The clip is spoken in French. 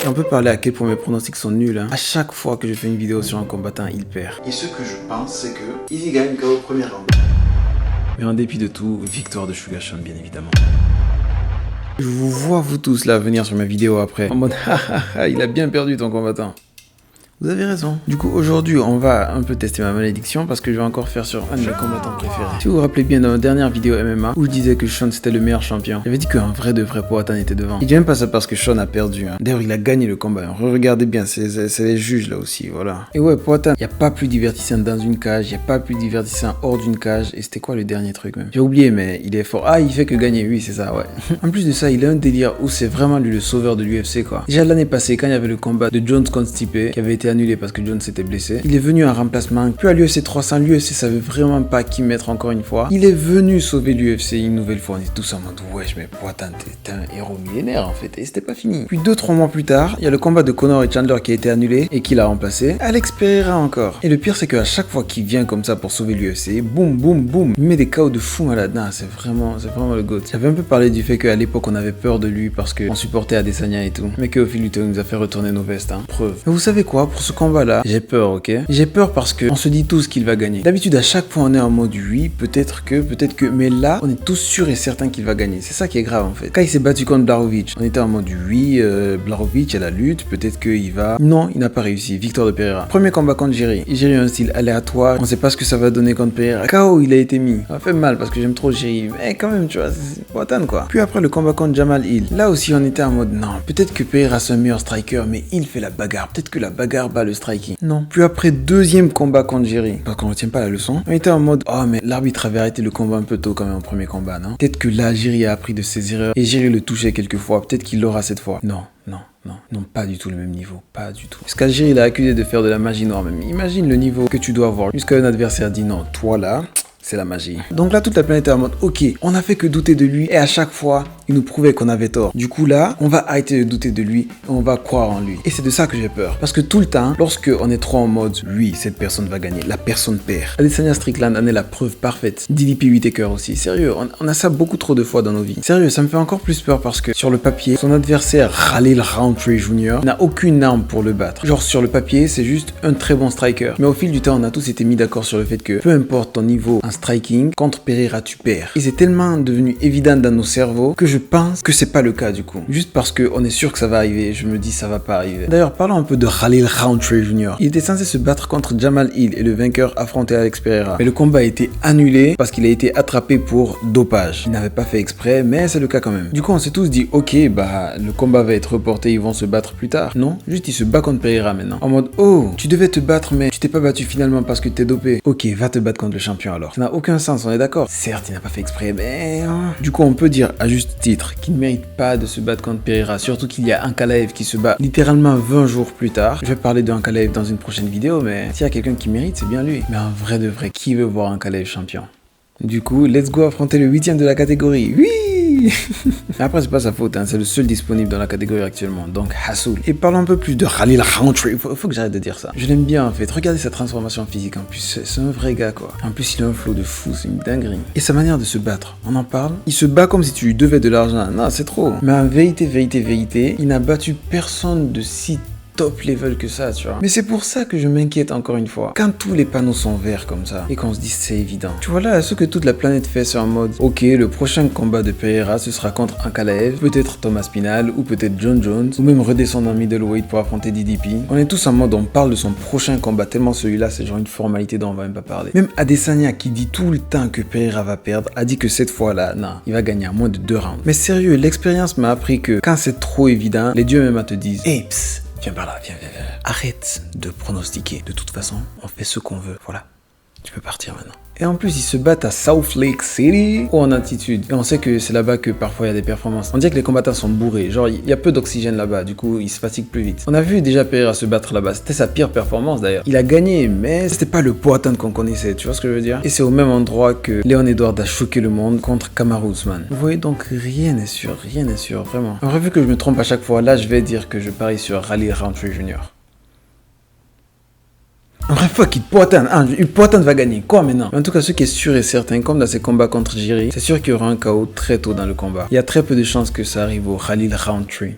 On peut parler à quel point mes pronostics sont nuls. À chaque fois que je fais une vidéo sur un combattant, il perd. Et ce que je pense, c'est que Easy gagne KO au premier round. Mais en dépit de tout, victoire de Sugar Sean, bien évidemment. Je vous vois vous tous là venir sur ma vidéo après, en mode il a bien perdu ton combattant. Vous avez raison. Du coup, aujourd'hui, on va un peu tester ma malédiction parce que je vais encore faire sur un de mes combattants préférés. Si vous vous rappelez bien dans ma dernière vidéo MMA où je disais que Sean c'était le meilleur champion, j'avais dit qu'un vrai de vrai Powhatan était devant. Il dit même pas ça parce que Sean a perdu. D'ailleurs, il a gagné le combat. Regardez bien, c'est les juges là aussi, voilà. Et ouais, Powhatan, il n'y a pas plus divertissant dans une cage, il n'y a pas plus divertissant hors d'une cage. Et c'était quoi le dernier truc même? J'ai oublié, mais il est fort. Ah, il fait que gagner, oui, c'est ça, ouais. En plus de ça, il a un délire où c'est vraiment lui le sauveur de l'UFC, quoi. Déjà l'année passée, quand il y avait le combat de Jones contre Stipe qui avait été annulé parce que Jones s'était blessé, il est venu en remplacement. Puis à l'UFC 300, l'UFC savait vraiment pas qui mettre encore une fois. Il est venu sauver l'UFC une nouvelle fois. On est tous en mode wesh, mais Powhatan, t'es un héros millénaire en fait. Et c'était pas fini. Puis 2-3 mois plus tard, il y a le combat de Conor et Chandler qui a été annulé et qui l'a remplacé. Alex Pereira encore. Et le pire, c'est qu'à chaque fois qu'il vient comme ça pour sauver l'UFC, boum, boum, boum, il met des KO de fou malade. Non, c'est vraiment le GOAT. J'avais un peu parlé du fait qu'à l'époque, on avait peur de lui parce qu'on supportait Adesanya et tout. Mais qu'au fil du temps, il nous a fait retourner nos vestes, hein. Preuve. Mais vous savez quoi, pour ce combat-là, j'ai peur, ok? J'ai peur parce que on se dit tous qu'il va gagner. D'habitude, à chaque fois, on est en mode oui, peut-être que, mais là, on est tous sûrs et certains qu'il va gagner. C'est ça qui est grave en fait. Quand il s'est battu contre Blachowicz, on était en mode oui, Blachowicz, il y a la lutte, peut-être qu'il va. Non, il n'a pas réussi. Victoire de Pereira. Premier combat contre Jiri. Jiri a un style aléatoire. On sait pas ce que ça va donner contre Pereira. KO, il a été mis. Ça m'a fait mal parce que j'aime trop Jiri. Mais quand même, tu vois, c'est Powhatan quoi. Puis après le combat contre Jamal Hill. Là aussi, on était en mode non, peut-être que Pereira c'est un meilleur striker, mais il fait la bagarre. Peut-être que la bagarre bat le striking. Non. Puis après deuxième combat contre Jiri, parce qu'on retient pas la leçon, on était en mode oh mais l'arbitre avait arrêté le combat un peu tôt quand même au premier combat, non? Peut-être que là Jiri a appris de ses erreurs et Jiri le touchait quelques fois, peut-être qu'il l'aura cette fois. Non, pas du tout le même niveau, pas du tout. Parce qu'Jiri l'a accusé de faire de la magie noire même. Imagine le niveau que tu dois avoir jusqu'à un adversaire dit non, toi là, c'est la magie. Donc là, toute la planète est en mode, ok, on a fait que douter de lui et à chaque fois, il nous prouvait qu'on avait tort. Du coup là, on va arrêter de douter de lui et on va croire en lui. Et c'est de ça que j'ai peur. Parce que tout le temps, lorsque on est trop en mode, oui, cette personne va gagner, la personne perd. Adesanya Strickland en est la preuve parfaite. DDP Whittaker aussi. Sérieux, on a ça beaucoup trop de fois dans nos vies. Sérieux, ça me fait encore plus peur parce que sur le papier, son adversaire, Khalil Rountree Jr., n'a aucune arme pour le battre. Genre sur le papier, c'est juste un très bon striker. Mais au fil du temps, on a tous été mis d'accord sur le fait que peu importe ton niveau en striking, contre Pereira, tu perds. Et c'est tellement devenu évident dans nos cerveaux que je pense que c'est pas le cas du coup. Juste parce qu'on est sûr que ça va arriver, je me dis ça va pas arriver. D'ailleurs, parlons un peu de Khalil Rountree Jr. Il était censé se battre contre Jamal Hill et le vainqueur affrontait Alex Pereira. Mais le combat a été annulé parce qu'il a été attrapé pour dopage. Il n'avait pas fait exprès, mais c'est le cas quand même. Du coup, on s'est tous dit, ok, bah le combat va être reporté, ils vont se battre plus tard. Non, juste il se bat contre Pereira maintenant. En mode, oh, tu devais te battre, mais tu t'es pas battu finalement parce que t'es dopé. Ok, va te battre contre le champion alors. Ça n'a aucun sens, on est d'accord. Certes, il n'a pas fait exprès, mais... Du coup, on peut dire, à juste titre, qu'il ne mérite pas de se battre contre Pereira. Surtout qu'il y a Ankalaev qui se bat littéralement 20 jours plus tard. Je vais parler de Ankalaev dans une prochaine vidéo, mais s'il y a quelqu'un qui mérite, c'est bien lui. Mais en vrai de vrai, qui veut voir Ankalaev champion? Du coup, let's go affronter le 8ème de la catégorie. Oui. Après, c'est pas sa faute, hein. C'est le seul disponible dans la catégorie actuellement, donc Hassoul. Et parlons un peu plus de Khalil Rountree. Faut que j'arrête de dire ça. Je l'aime bien en fait. Regardez sa transformation physique. En plus, c'est un vrai gars quoi. En plus, il a un flow de fou, c'est une dinguerie. Et sa manière de se battre, on en parle. Il se bat comme si tu lui devais de l'argent. Non, c'est trop. Mais en vérité, il n'a battu personne de si top level que ça, tu vois. Mais c'est pour ça que je m'inquiète encore une fois. Quand tous les panneaux sont verts comme ça, et qu'on se dit c'est évident. Tu vois là, ce que toute la planète fait, c'est en mode, ok, le prochain combat de Pereira, ce sera contre Ankalaev, peut-être Thomas Spinal, ou peut-être John Jones, ou même redescendre en middleweight pour affronter DDP. On est tous en mode, on parle de son prochain combat, tellement celui-là, c'est genre une formalité dont on va même pas parler. Même Adesanya, qui dit tout le temps que Pereira va perdre, a dit que cette fois-là, non, il va gagner à moins de 2 rounds. Mais sérieux, l'expérience m'a appris que quand c'est trop évident, les dieux même te disent, hey, psst, viens par là, viens. Arrête de pronostiquer. De toute façon, on fait ce qu'on veut. Voilà. Tu peux partir maintenant. Et en plus, ils se battent à South Lake City ou en altitude. Et on sait que c'est là-bas que parfois il y a des performances. On dirait que les combattants sont bourrés. Genre, il y a peu d'oxygène là-bas. Du coup, ils se fatiguent plus vite. On a vu déjà Pereira se battre là-bas. C'était sa pire performance d'ailleurs. Il a gagné, mais c'était pas le Powhatan qu'on connaissait. Tu vois ce que je veux dire? Et c'est au même endroit que Leon Edwards a choqué le monde contre Kamaru Usman. Vous voyez donc, rien n'est sûr, vraiment. Alors, vu que je me trompe à chaque fois, là, je vais dire que je parie sur Khalil Rountree Jr. Bref, fuck it, Powhatan va gagner. Quoi maintenant? En tout cas, ce qui est sûr et certain, comme dans ses combats contre Jiri, c'est sûr qu'il y aura un KO très tôt dans le combat. Il y a très peu de chances que ça arrive au Khalil Rountree.